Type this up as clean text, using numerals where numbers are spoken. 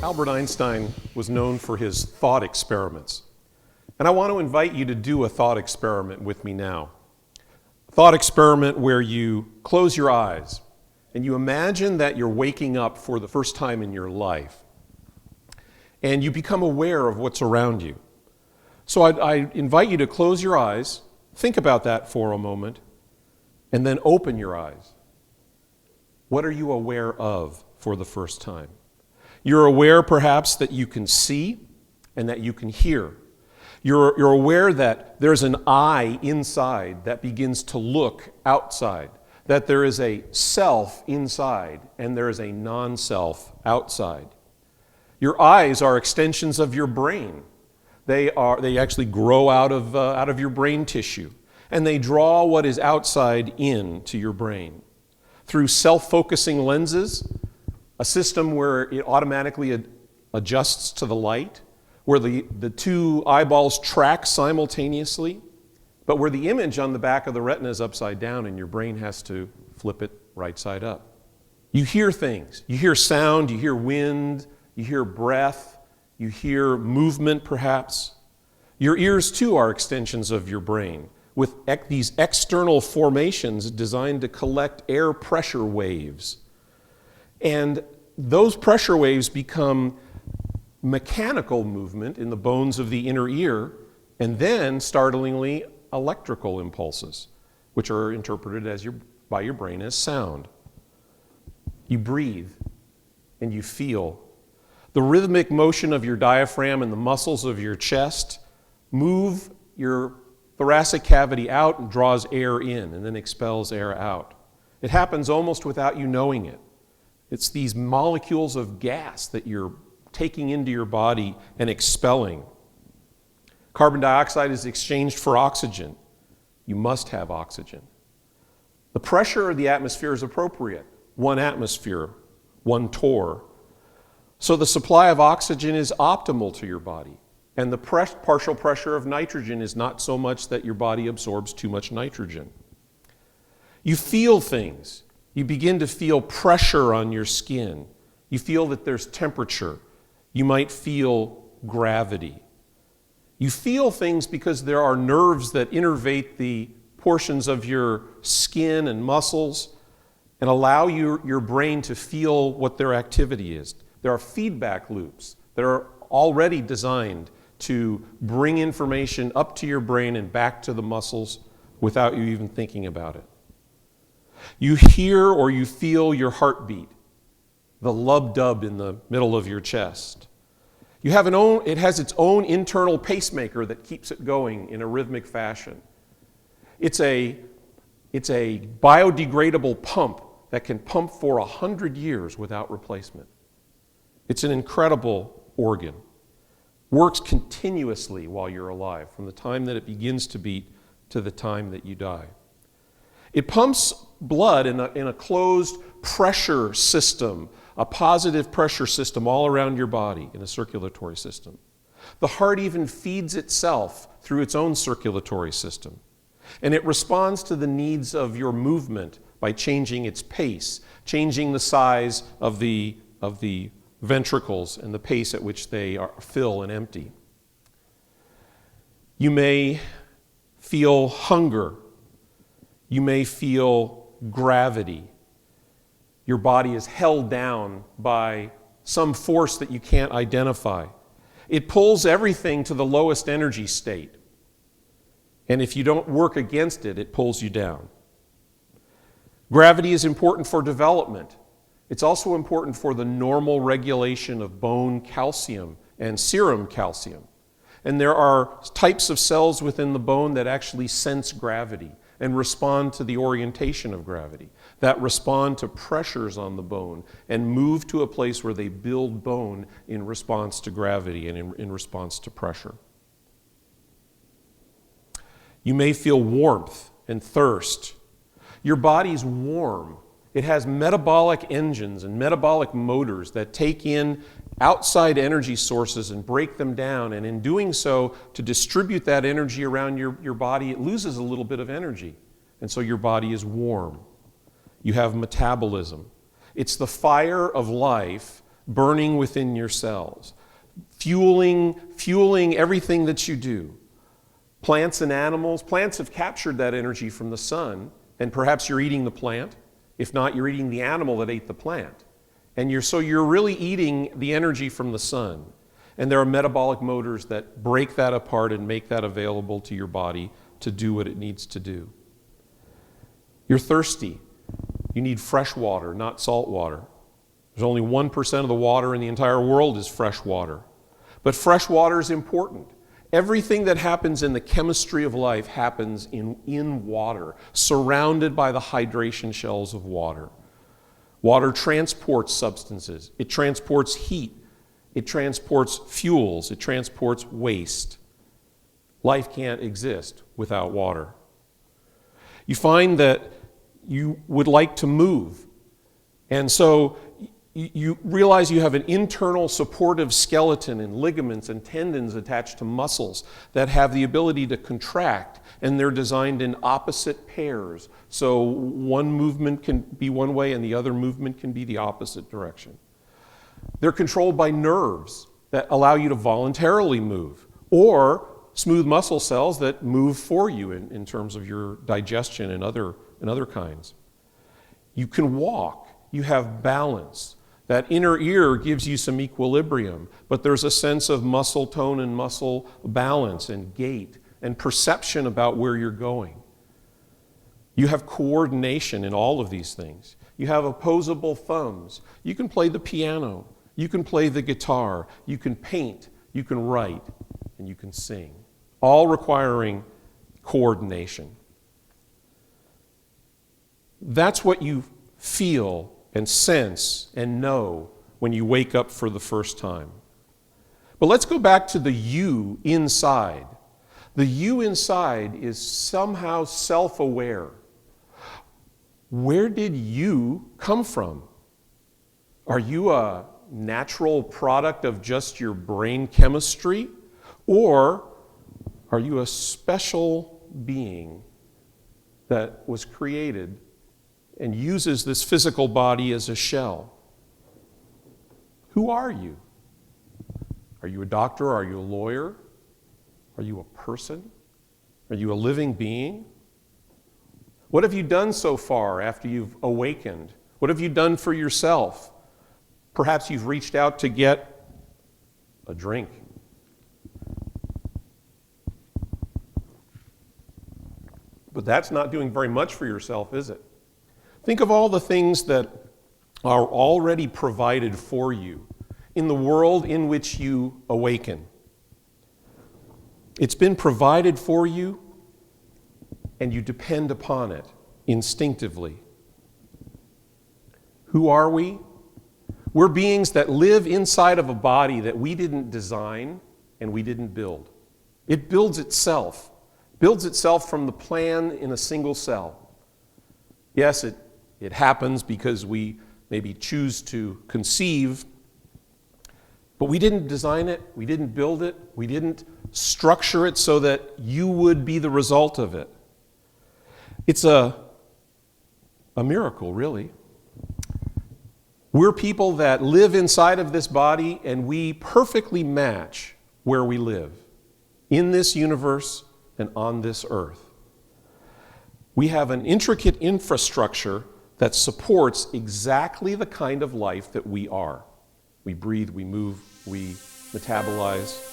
Albert Einstein was known for his thought experiments. And I want to invite you to do a thought experiment with me now. A thought experiment where you close your eyes and you imagine that you're waking up for the first time in your life. And you become aware of what's around you. So I invite you to close your eyes, think about that for a moment, and then open your eyes. What are you aware of for the first time? You're aware perhaps that you can see and that you can hear. You're aware that there's an eye inside that begins to look outside, that there is a self inside and there is a non-self outside. Your eyes are extensions of your brain. They actually grow out of your brain tissue, and they draw what is outside into your brain. Through self-focusing lenses, a system where it automatically adjusts to the light, where the two eyeballs track simultaneously, but where the image on the back of the retina is upside down and your brain has to flip it right side up. You hear things. You hear sound, you hear wind, you hear breath, you hear movement perhaps. Your ears too are extensions of your brain, with these external formations designed to collect air pressure waves. And those pressure waves become mechanical movement in the bones of the inner ear, and then, startlingly, electrical impulses, which are interpreted by your brain as sound. You breathe, and you feel. The rhythmic motion of your diaphragm and the muscles of your chest move your thoracic cavity out and draws air in, and then expels air out. It happens almost without you knowing it. It's these molecules of gas that you're taking into your body and expelling. Carbon dioxide is exchanged for oxygen. You must have oxygen. The pressure of the atmosphere is appropriate. 1 atmosphere, 1 torr. So the supply of oxygen is optimal to your body. And the partial pressure of nitrogen is not so much that your body absorbs too much nitrogen. You feel things. You begin to feel pressure on your skin. You feel that there's temperature. You might feel gravity. You feel things because there are nerves that innervate the portions of your skin and muscles and allow your brain to feel what their activity is. There are feedback loops that are already designed to bring information up to your brain and back to the muscles without you even thinking about it. You hear or you feel your heartbeat, the lub-dub in the middle of your chest. It has its own internal pacemaker that keeps it going in a rhythmic fashion. It's a biodegradable pump that can pump for 100 years without replacement. It's an incredible organ. Works continuously while you're alive, from the time that it begins to beat to the time that you die. It pumps blood in a closed pressure system, a positive pressure system all around your body in a circulatory system. The heart even feeds itself through its own circulatory system. And it responds to the needs of your movement by changing its pace, changing the size of the ventricles and the pace at which they fill and empty. You may feel hunger. You may feel gravity. Your body is held down by some force that you can't identify. It pulls everything to the lowest energy state. And if you don't work against it, it pulls you down. Gravity is important for development. It's also important for the normal regulation of bone calcium and serum calcium. And there are types of cells within the bone that actually sense gravity and respond to the orientation of gravity, that respond to pressures on the bone and move to a place where they build bone in response to gravity and in response to pressure. You may feel warmth and thirst. Your body's warm. It has metabolic engines and metabolic motors that take in outside energy sources and break them down. And in doing so, to distribute that energy around your body, it loses a little bit of energy. And so your body is warm. You have metabolism. It's the fire of life burning within your cells, fueling everything that you do. Plants and animals, plants have captured that energy from the sun, and perhaps you're eating the plant. If not, you're eating the animal that ate the plant. And you're really eating the energy from the sun. And there are metabolic motors that break that apart and make that available to your body to do what it needs to do. You're thirsty. You need fresh water, not salt water. There's only 1% of the water in the entire world is fresh water. But fresh water is important. Everything that happens in the chemistry of life happens in water, surrounded by the hydration shells of water. Water transports substances. It transports heat. It transports fuels. It transports waste. Life can't exist without water. You find that you would like to move. And so you realize you have an internal supportive skeleton and ligaments and tendons attached to muscles that have the ability to contract, and they're designed in opposite pairs. So one movement can be one way and the other movement can be the opposite direction. They're controlled by nerves that allow you to voluntarily move, or smooth muscle cells that move for you in terms of your digestion and other kinds. You can walk. You have balance. That inner ear gives you some equilibrium, but there's a sense of muscle tone and muscle balance and gait and perception about where you're going. You have coordination in all of these things. You have opposable thumbs. You can play the piano. You can play the guitar. You can paint. You can write. And you can sing. All requiring coordination. That's what you feel and sense and know when you wake up for the first time. But let's go back to the you inside. The you inside is somehow self-aware. Where did you come from? Are you a natural product of just your brain chemistry? Or are you a special being that was created and uses this physical body as a shell? Who are you? Are you a doctor? Are you a lawyer? Are you a person? Are you a living being? What have you done so far after you've awakened? What have you done for yourself? Perhaps you've reached out to get a drink. But that's not doing very much for yourself, is it? Think of all the things that are already provided for you in the world in which you awaken. It's been provided for you, and you depend upon it instinctively. Who are we? We're beings that live inside of a body that we didn't design and we didn't build. It builds itself from the plan in a single cell. Yes, it happens because we maybe choose to conceive, but we didn't design it, we didn't build it, we didn't structure it so that you would be the result of it. It's a miracle, really. We're people that live inside of this body, and we perfectly match where we live, in this universe and on this earth. We have an intricate infrastructure that supports exactly the kind of life that we are. We breathe, we move, we metabolize.